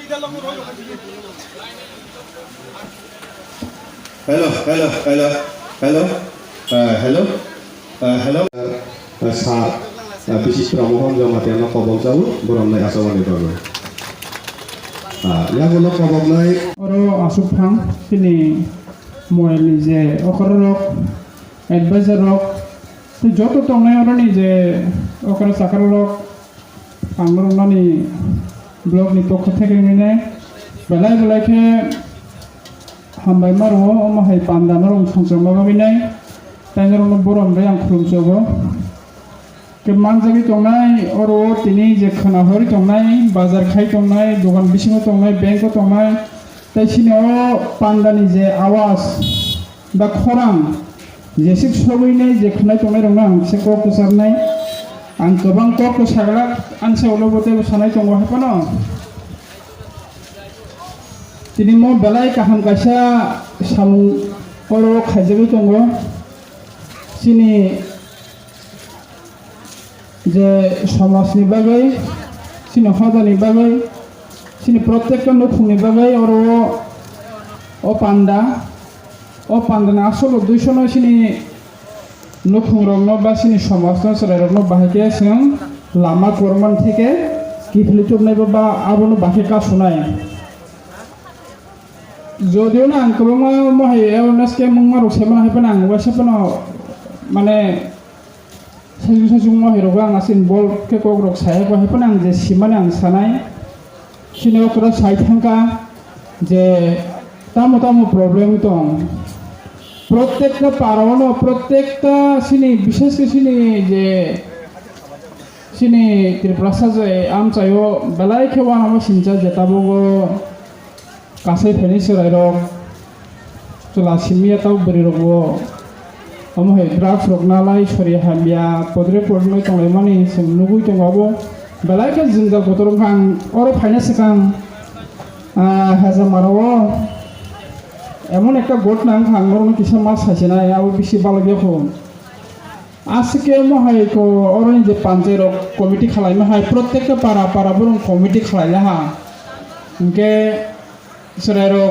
Hello, hello, hello, hello, hello, hello. Saat bisnis pramuhon jamati anak kobol jauh beram naik asawan itu aku. Yang ulo kobol naik. Oro asupang sini moel nije okorok advisor rok tu joto tongnai oro nije okoro sakarok pangrong nani blog ni pokok theke ngine belai ke hambai maro mahai pandan rong songsom babinai tangrong borom yang khurumsogo ke mangjagi tongnai oro tini je khana hori tongnai bazar khai tongnai dogan bisingo tongnai bank ko tongnai tai sini o pandani je awas ba khorang je sik sobuinai je khnai tongnai rong ang se ko kusarnai ang gobang ko kusarlak an se olobote sanai tongo hapano tini mo belai kaham kaisa samu oro khaijakha tongo sini যে সমাজনি বাগৈ সিনি হদানি বাগৈ সিনি প্রত্যেকটা নখুনি বাগৈ আর ও পান্ডা আসল উদ্দেশ্য নয় সিনি নখুং রং বা সিনি সমাজ সরাই রং বাহাকে সিং লামা করমান থেকে কিফলি চুবনাই বা আবনো বাকি কাশুনাই যদিও না আং কবং মহাই এওয়ারনেস কে মুংমারো সেমান হাইপানা আং ওয়াসেপানা মানে sajung hero ang asin bol ke kogrok saya ko hepan ang je siman ang sanai sini okra sai thangka je tamu problem tong প্রত্যেকটা পারমাণু প্রত্যেকটা সিনি বিশেষ করে সিনি যে সিনি ত্রিপ্রাসা যে আমচাইও বেলাই খেওয়া নাম সিনচা যেতাবো কাছে ফেনিসরাই রক চলা সিমিয়া তাও বরি রগো আমহে ড্রাগস রকনালাই সরি হামিয়া পদরে পড়নই তংলাই মানি जों नुगुइ दंबाबो बेलायके जिंगा गतरं आं अर फाइनास कां हाजा मारावो এমন একটা ঘটনা হাঙ্গরন কিছু মাছ আছে না আও বেশি ভালো গেখো আজকে মহাই কো অরনি যে পাঞ্চায়েত কমিটি খালাইমা হাই প্রত্যেকটা পাড়া বরং কমিটি খালাইলা হা ইনকে সরাইরো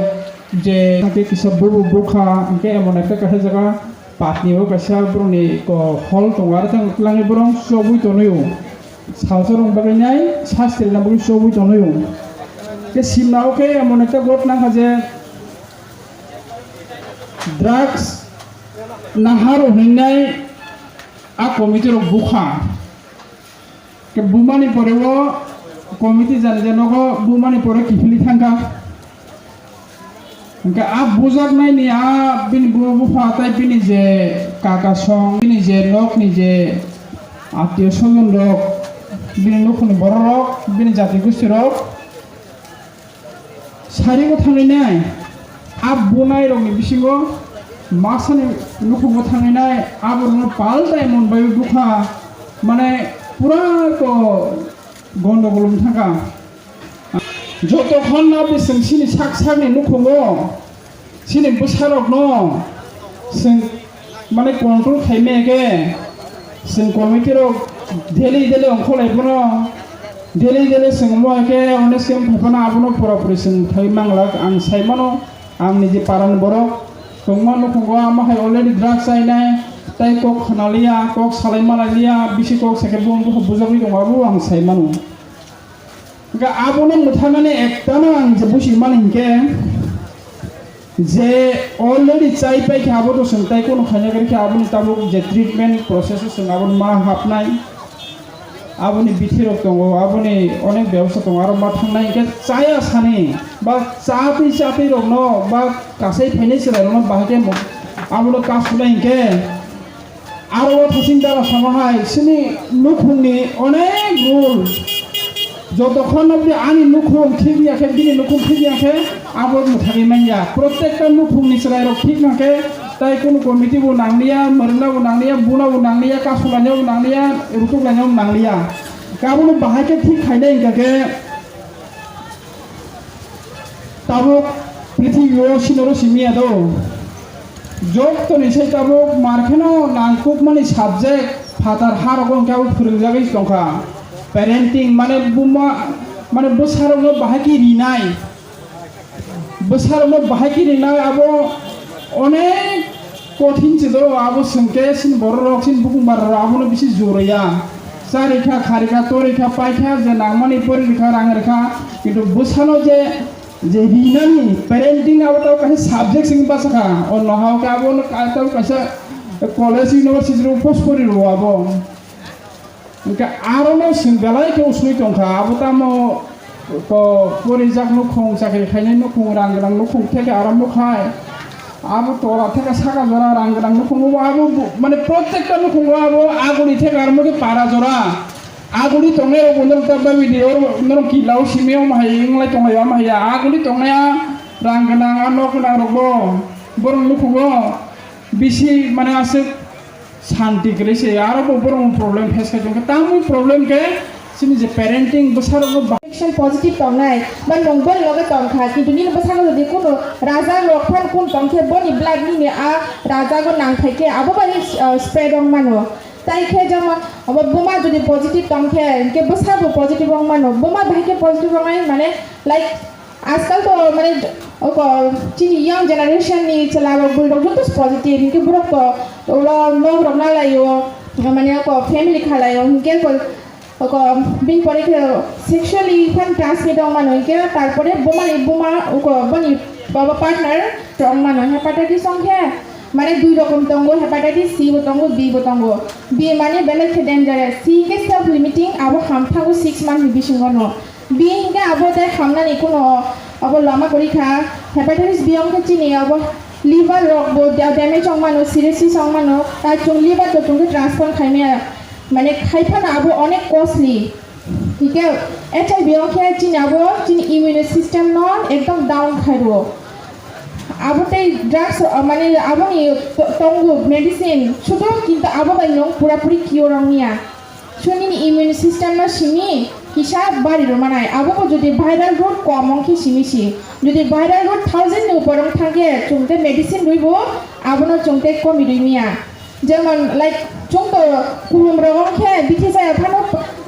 যে থাকে কিছু বুখা ইনকে এমন একটা কাছে জায়গা পাটনিও কাছা ব্রনি ক হল তংগার থাং লাঙি বরং সবুই তনয়ো সালসরং বাগাইনাই শাস্ত্রী নাবুই সবুই তনয়ো কে সিমনাওকে এমন একটা ঘটনা হাজে ড্রাগস নাহার হইনাই আ কমিটির বুখা কে বুমানি পরেও কমিটি জানি জানক বুমানি পরে কিফলি thangka Engka bujak nai ni bini bufa tai bini je kaka song bini je nok ni je atiyo sojon rok bini nokuni boro rok bini jati gosti rok sari ko thangai nai bunai rok ni bisingo masani nokungo thangai nai aborno paltai mon bayu buka mane pura ko gondogolum thaka যতক্ষণ না বেসং সিনি সাকসানি নুখুঙো সিনি বসারক ন जों মানে control খাইমেকে जों কমিটির daily অংখলাইবনো daily जों মকে অনেসকেম ফাইফানা আবনো পুরাপুরি जों থাই মাংলাক আং সাইমানো আং নিজে পারান বড় তোমা নুখুঙো আমাহাই অলরেডি ড্রাগস আইনাই তাই কক খানালিয়া কক সালাইমালালিয়া বিসি কক সেকে বুজাবি দংবাবো আং সাইমানো Ga abono muthangane ektano ang je busi maningke je already chai pai khabo to sungtai kono khanya kari aboni tabuk je treatment process sung abon ma hapnai aboni bithirok tongo aboni onek ব্যবস্থা tongo aro ma thangnai ke chaya sani ba chapi rokno ba kasai phainai sirai rokno bahake abono kasulai ke aro thasing dara samahai sini nukhungni onek rule যতক্ষণ অব্দি আনি নুখুম ঠিক রাখে দিনে নুখুম ঠিক রাখে আবার মুথারি মাইয়া প্রত্যেকটা নুখুম নিচরাই রক ঠিক রাখে তাই কোন কমিটি বো নাংলিয়া মরলা বো নাংলিয়া বুনা বো নাংলিয়া কাসুলানিয়া বো নাংলিয়া রুতুলানিয়া বো নাংলিয়া কাবুন বাহাকে ঠিক খাইনাই ইনকাকে তাবো পৃথিবীও সিনরো সিমিয়া দো যোগ তো নিছাই তাবো মারখেনো নাংকুক মানে সাবজেক্ট ফাতার হারগন কাবো ফরিজাগै দंखा Parenting মানে माने बोसारावनो बाहायकि रिनाय बोसारावनो बाहायकि रिनाय आबो अनेक कठिन चिदो आबो संके सिन बर रक सिन बुकुंबार आबोनो बिसि जोरैया चारिखा खारिखा तरिखा पाइखा जे नामनि परिखा रांरेखा किन्तु बोसानो जे रिनानि पेरेंटिंग आबो तो काहे सब्जेक्ट सिं बासखा और नहाव का आबो काहे कासे कॉलेज यूनिवर्सिटी रो पोस्ट करि रो आबो इनका आरोनो सिंगलाय के उसुइ तंखा आबो तामो को परिजाक नो खों साखै खायनै नो खों रांग्रां नो खों थेके आराम नो खाय आबो तोरा थेका साका जरा रांग्रां नो खों आबो माने प्रत्येकटा नो खों आबो आगुनि थेका आराम के पारा जरा आगुनि तंगे बन्दल तबा भिडियो नो किलाव सिमेव माहाय इंलाय तंगाया माहाय आगुनि तंगाया रांग्रां नो खों रगो बरं नो खों बिसि माने आसे शांति करेसे यार वो बड़ा प्रॉब्लम फेस करते हैं तामु प्रॉब्लम के सिनी जे पेरेंटिंग बसारो वो एक्शन पॉजिटिव तंगनाय बा नंबर लगे तंखा किन्तु नि बसारो दि कुनो राजा लखन कुन तंखे बनि ब्लाड नि आ राजा गो नांखाइके आबो बानि स्प्रेड अं मानो ताइखे जम अब बुमा जदि पॉजिटिव तंखे के बसारो पॉजिटिव अं मानो बुमा भाइके पॉजिटिव अं माने लाइक आजकल तो माने चिनी यंग जनरेशन नि चलाबो बुलडो जतो पॉजिटिव इनके बुरक तो ओला नो रमना लायो माने को फैमिली खालायो इनके को बिन परे के सेक्सुअली फन ट्रांसमिट अं मानो इनके तारपरे बुमा को बनि बाबा पार्टनर स्ट्रॉंग मानो हेपाटाइटिस संख्या माने दुई रकम तंगो हेपाटाइटिस सी बतंगो बी बतंगो बी माने बेले के डेंजरस सी के सेल्फ लिमिटिंग आबो हामथागो 6 मंथ बिसिंगनो बी इनके आबो ते खामनानि कोनो अब लामा परीक्षा हेपाटाइटिस बी अंक चिनी अब लिवर रोग बो डैमेज अं मानो सिरोसिस अं मानो ता जों लिवर तो जों ट्रांसफर खाइमे माने खाइफाना अब अनेक कॉस्टली ठीक है एचआईवी अंक चिनी अब चिनी इम्यून सिस्टम न एकदम डाउन खाइरो अब ते ड्रग्स माने अब नि तंगु मेडिसिन शुद्ध किंतु अब बाइ नं पूरा पूरी क्योर अंगिया सुनि इम्यून सिस्टम न सिमी किसा बारी रमानाय आबो जदि भाइराल रोड कम अंखि सिमिसि जदि भाइराल रोड 1000 नि ऊपर थांगे चुंते मेडिसिन रुइबो आबोनो चुंते कमि रुइमिया जेमन लाइक चुंतो कुलुम रंखे बिथि जाय फानो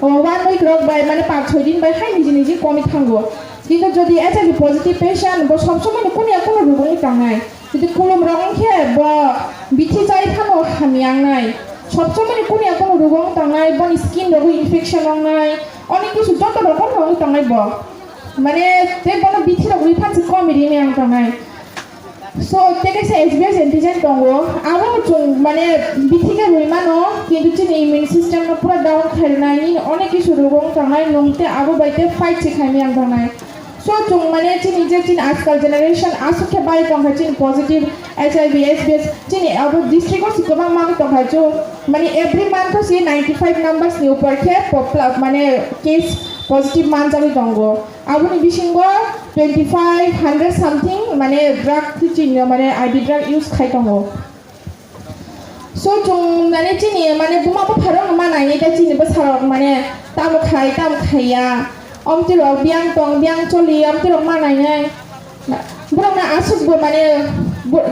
1 वीक रक बाय माने 5-6 दिन बाय खाइ निजि निजि कमि थांगो किन्तु जदि एचआईवी पॉजिटिव पेशेंट बो सब समय कोनिया कोनो रुगनि थांनाय जदि कुलुम रंखे बा बिथि जाय फानो हामियांनाय सब समय कोनिया कोनो रुगं थांनाय बनि स्किन रगु इनफेक्शन अंनाय अनेक किछु जत रकम रंग थांनाय ब माने ते बनो बिथि रगु फानसे कमिरि मे आं थांनाय सो तेके से एचबीएस एंटीजन दंगो आबो जों माने बिथि के रुइमानो किन्तु चिनि इम्यून सिस्टम न पूरा डाउन खाइनाय नि अनेक किछु रुगं थांनाय नंते आबो बाइते फाइट से खाइमे आं थांनाय सो जों माने चिनि जे चिनि आजकल जनरेशन आसुखे बाय दंखा चिनि पॉजिटिव एचआईवी एसबीएस चिनि अब डिस्ट्रिक्ट से गोबां माने दंखा जो माने एवरी मंथ से 95 नंबर्स नि ऊपर के माने केस पॉजिटिव मान जाबि दंगो आबुनि बिसिंगो 2500 समथिंग माने ड्रग चिनि माने आईडी ड्रग यूज खाइ दंगो सो जों माने चिनि माने बुमाबो फारो मानाय ता चिनि बसार माने ताम खाया अमतिरक बियां तंग बियां चलि अमतिरक मानाय बुरना आसुबो माने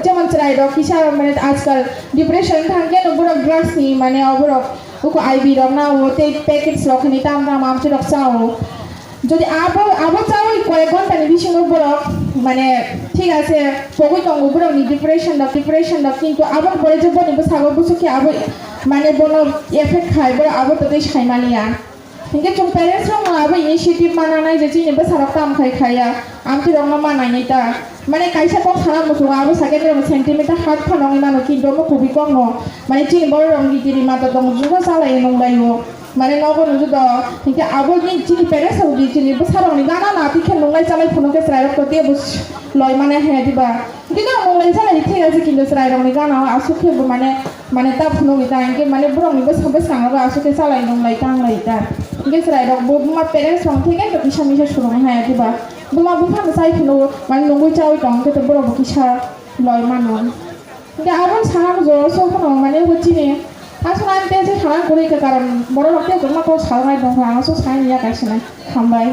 जेमन चराय रक किसा माने आजकल डिप्रेशन थांगे न बुरक ड्रग्स नि माने अबरक उको आईवी रक ना होते पैकेट्स रखनि ताम आमतिरक चाओ যদি আবো চাও কয়েক ঘন্টা নি বিশিং বরক মানে ঠিক আছে পগই তঙ্গ বরক নি ডিপ্রেশন কিন্তু আবার পরে যে বনি বসাগো বসকি আবো মানে বনো এফেক্ট খাই বড় আবো তো দেশ খাই মানিয়া কিন্তু जों पेरेंट्स रंग आबो इनिशिएटिव मानानाय जे चिनि बसाराव काम खाया आमति रंग मानाय निता माने काइसा को खालाम मुसु आबो साके रे सेंटीमीटर हार्ट फनंग मानो किन्तु मो कुबि कम माने चिनि बर रंग गिदिरि माता दं जुगा सालाय नंलायो माने नगो नुजु द थिंके आबो नि चिनि पेरेंट्स आव दि चिनि बसाराव नि गाना ना तिखे नंलाय चालाय फनो के स्राय रक ते बुस लय माने हे दिबा किन्तु नंलाय चालाय थिग আছে किन्तु स्राय रंग नि गाना आसुखे माने ता फनो नि तांके माने बरं नि बस सांगा आसुखे चालाय नंलाय तांलाय ता गेसराय रक बुमा पेरेंट्स रंग थिगे तो किसा मिसा सुरं हाया दिबा बुमा बुफान साइ फनो माने नंगै चावै दं के तो बरं किसा लय मानन के आबन साहा जो सो फनो माने होचिने आसना ते जे खाना करे के कारण बरं हते गुमा को साराय दं आसो साइ निया गासिना खामबाय